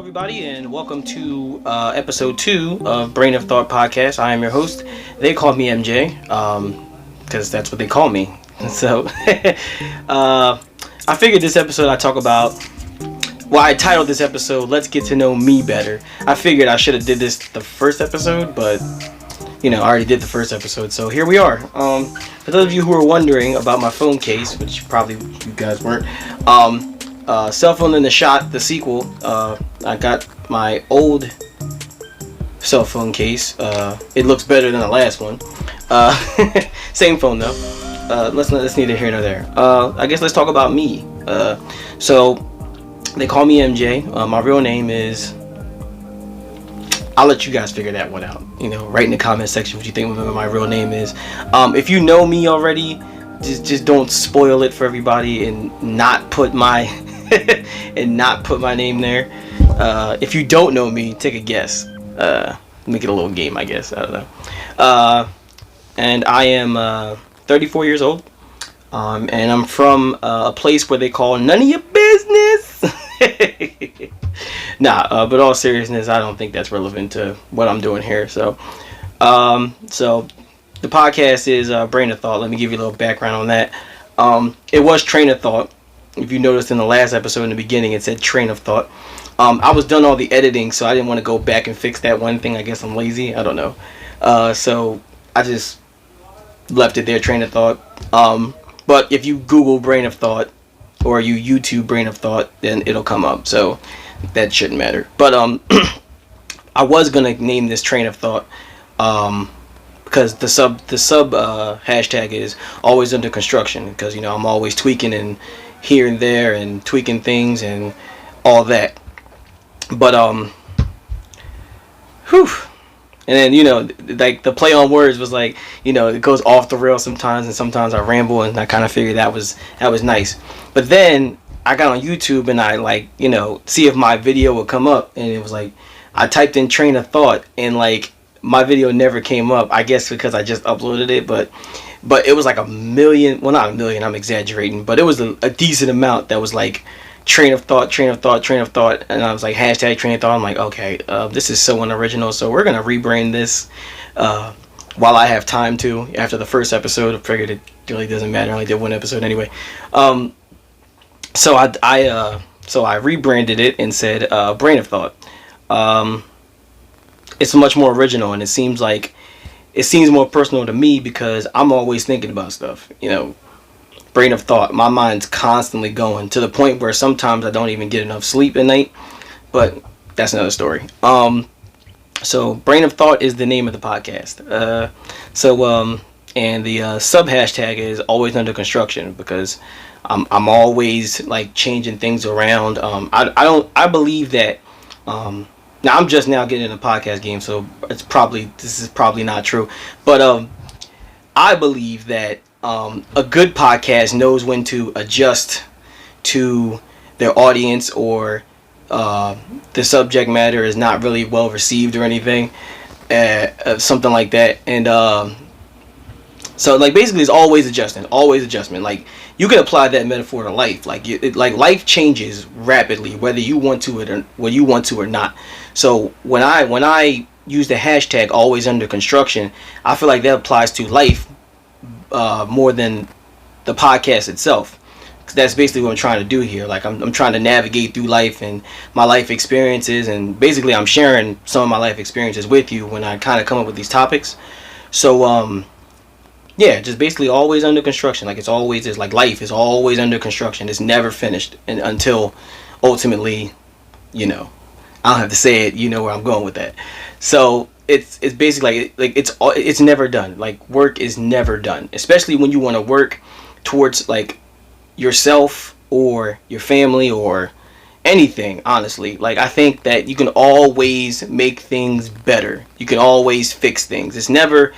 everybody, and welcome to episode 2 of Brain of Thought podcast. I am your host. They call me MJ, because that's what they call me. So, I figured this episode I talk about. Well, I titled this episode "Let's Get to Know Me Better." I figured I should have did this the first episode, but I already did the first episode, so here we are. For those of you who are wondering about my phone case, which probably you guys weren't, Cell Phone in the Shot, the sequel. I got my old cell phone case. It looks better than the last one. Same phone though. Let's neither here nor there. I guess let's talk about me. So they call me MJ. My real name is. I'll let you guys figure that one out. Write in the comment section what you think my real name is. If you know me already, just don't spoil it for everybody and not put my name there. If you don't know me, take a guess. Make it a little game, I guess. I don't know. And I am 34 years old. And I'm from a place where they call none of your business. But all seriousness, I don't think that's relevant to what I'm doing here. So the podcast is Brain of Thought. Let me give you a little background on that. It was Train of Thought. If you noticed in the last episode in the beginning, it said Train of Thought. I was done all the editing, so I didn't want to go back and fix that one thing. I guess I'm lazy. I don't know. So I just left it there, Train of Thought. But if you Google Brain of Thought or you YouTube Brain of Thought, then it'll come up. So that shouldn't matter. But I was gonna name this Train of Thought because the sub hashtag is always under construction, because I'm always tweaking and here and there and tweaking things and all that. But and then like the play on words was like it goes off the rails sometimes, and sometimes I ramble, and I kind of figured that was nice. But then I got on YouTube and I see if my video would come up, and it was like I typed in Train of Thought and my video never came up. I guess because I just uploaded it, but it was like a million. Well, not a million. I'm exaggerating, but it was a decent amount that was like Train of Thought, Train of Thought, Train of Thought, and I was like hashtag Train of Thought. I'm like, okay, this is so unoriginal, so we're gonna rebrand this while I have time to. After the first episode, I figured it really doesn't matter. I only did one episode anyway. So I rebranded it and said Brain of Thought. It's much more original, and it seems more personal to me because I'm always thinking about stuff. Brain of Thought. My mind's constantly going to the point where sometimes I don't even get enough sleep at night. But that's another story. So Brain of Thought is the name of the podcast. And the sub hashtag is always under construction, because I'm always changing things around. I believe that. Now I'm just now getting in the podcast game, so this is probably not true. But I believe that a good podcast knows when to adjust to their audience, or the subject matter is not really well received or anything, something like that. And so basically it's always adjustment. You can apply that metaphor to life. Life changes rapidly whether you want to or not. So when I use the hashtag always under construction, I feel like that applies to life more than the podcast itself. 'Cause that's basically what I'm trying to do here. I'm trying to navigate through life and my life experiences, and basically I'm sharing some of my life experiences with you when I kind of come up with these topics. So just basically always under construction. Life is always under construction. It's never finished, and until ultimately, I don't have to say it. You know where I'm going with that. So it's basically it's never done. Work is never done, especially when you want to work towards yourself or your family or anything. Honestly, I think that you can always make things better. You can always fix things. It's never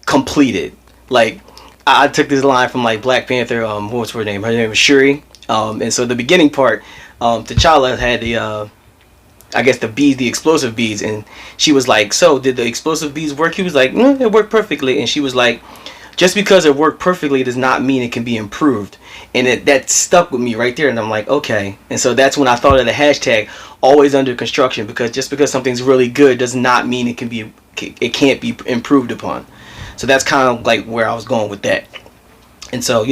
completed. I took this line from Black Panther. What's her name? Her name was Shuri. And so the beginning part, T'Challa had the beads, the explosive beads, and she was like, "So did the explosive beads work?" He was like, "No, it worked perfectly." And she was like, just because it worked perfectly does not mean it can be improved. And that stuck with me right there, and I'm like, okay. And so that's when I thought of the hashtag always under construction, because just because something's really good does not mean it can't be improved upon. So that's kind of like where I was going with that. And so,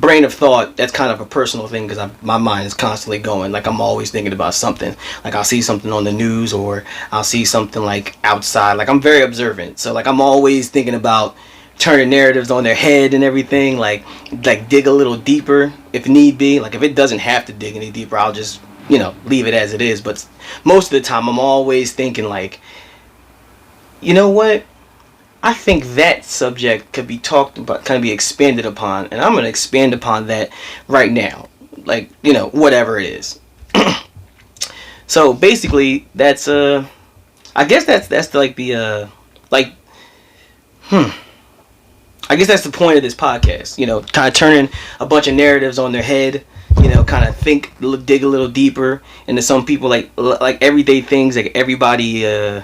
brain of thought, that's kind of a personal thing, because my mind is constantly going. Like, I'm always thinking about something. Like, I'll see something on the news, or I'll see something, like, outside. Like, I'm very observant. So, like, I'm always thinking about turning narratives on their head and everything. Like dig a little deeper if need be. Like, if it doesn't have to dig any deeper, I'll just, leave it as it is. But most of the time, I'm always thinking, like, you know what? I think that subject could be talked about, kind of be expanded upon, and I'm going to expand upon that right now. Like, whatever it is. So basically, that's I guess that's like the I guess that's the point of this podcast. Kind of turning a bunch of narratives on their head. Kind of dig a little deeper into some people, like everyday things, like everybody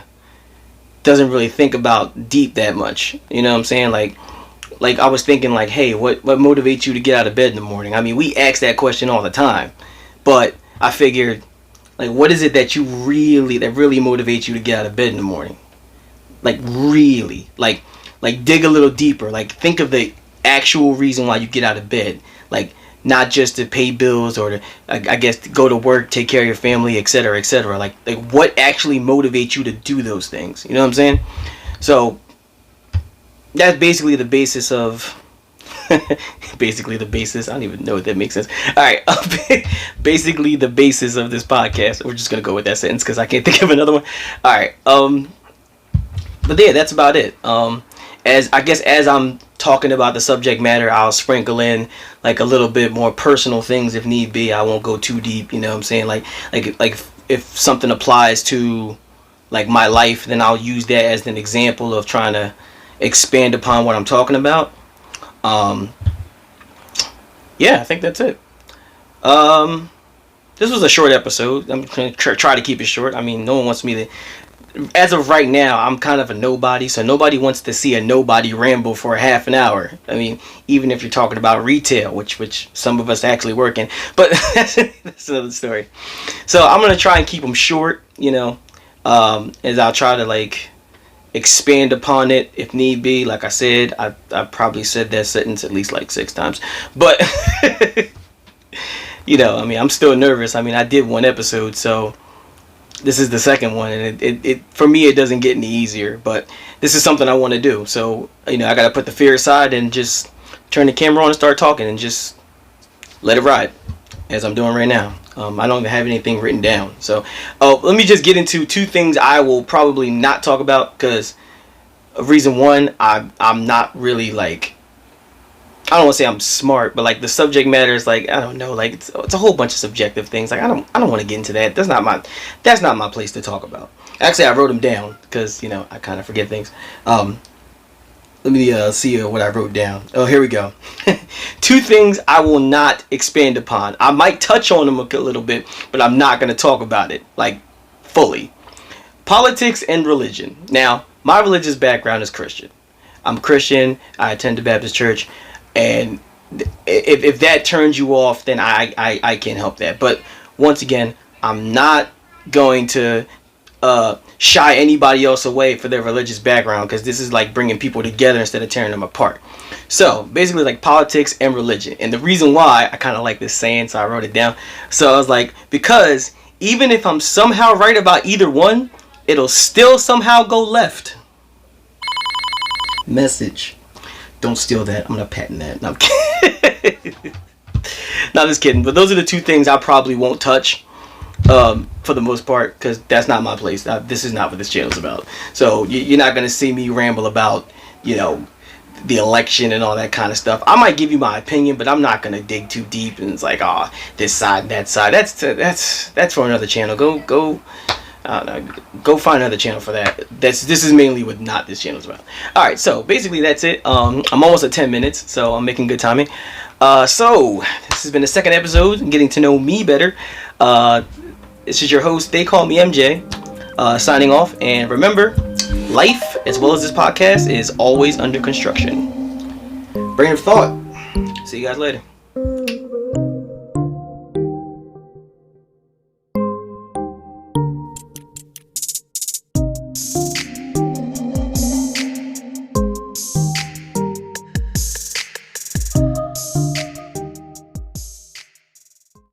doesn't really think about deep that much. You know what I'm saying? Like I was thinking, like, hey, what motivates you to get out of bed in the morning? I mean, we ask that question all the time, but I figured, like, what is it that really motivates you to get out of bed in the morning? Like, really, like dig a little deeper. Like, think of the actual reason why you get out of bed. Like, not just to pay bills or to, I guess, to go to work, take care of your family, etc., etc. Like what actually motivates you to do those things? You know what I'm saying? So that's basically the basis of. Basically the basis. I don't even know if that makes sense. All right, basically the basis of this podcast. We're just gonna go with that sentence because I can't think of another one. All right. But yeah, that's about it. As I'm talking about the subject matter, I'll sprinkle in like a little bit more personal things if need be. I won't go too deep, you know what I'm saying? Like if something applies to like my life, then I'll use that as an example of trying to expand upon what I'm talking about. Yeah, I think that's it. This was a short episode. I'm going to try to keep it short. I mean, no one wants me to. As of right now, I'm kind of a nobody, so nobody wants to see a nobody ramble for a half an hour. I mean, even if you're talking about retail, which some of us actually work in, but that's another story. So I'm gonna try and keep them short, as I'll try to like expand upon it if need be. Like I said, I probably said that sentence at least like 6 times, but I mean, I'm still nervous. I mean, I did one episode, so. This is the second one, and it for me, it doesn't get any easier, but this is something I want to do. So, I got to put the fear aside and just turn the camera on and start talking and just let it ride, as I'm doing right now. I don't even have anything written down. So, let me just get into 2 things I will probably not talk about, because reason one, I'm not really like, I don't want to say I'm smart, but like the subject matter is like, I don't know, like it's a whole bunch of subjective things. Like I don't want to get into that. That's not my place to talk about. Actually, I wrote them down because I kind of forget things. Let me see what I wrote down. Oh, here we go. 2 things I will not expand upon. I might touch on them a little bit, but I'm not going to talk about it like fully. Politics and religion. Now, my religious background is Christian. I'm Christian. I attend the Baptist church. And if that turns you off, then I can't help that. But once again, I'm not going to shy anybody else away for their religious background, because this is like bringing people together instead of tearing them apart. So basically, like politics and religion. And the reason why I kind of like this saying, so I wrote it down. So I was like, because even if I'm somehow right about either one, it'll still somehow go left. Message. Don't steal that. I'm not patent that. No, I'm kidding. Not just kidding. But those are the 2 things I probably won't touch for the most part, because that's not my place. This is not what this channel's about. So you're not going to see me ramble about, the election and all that kind of stuff. I might give you my opinion, but I'm not going to dig too deep. And it's like, this side and that side. That's for another channel. Go. I don't know, go find another channel for that. This is mainly what not this channel is about. Alright, so basically that's it. I'm almost at 10 minutes, so I'm making good timing. So this has been the second episode, getting to know me better. This is your host, they call me MJ, signing off. And remember, life, as well as this podcast, is always under construction. brain of thought. See you guys later.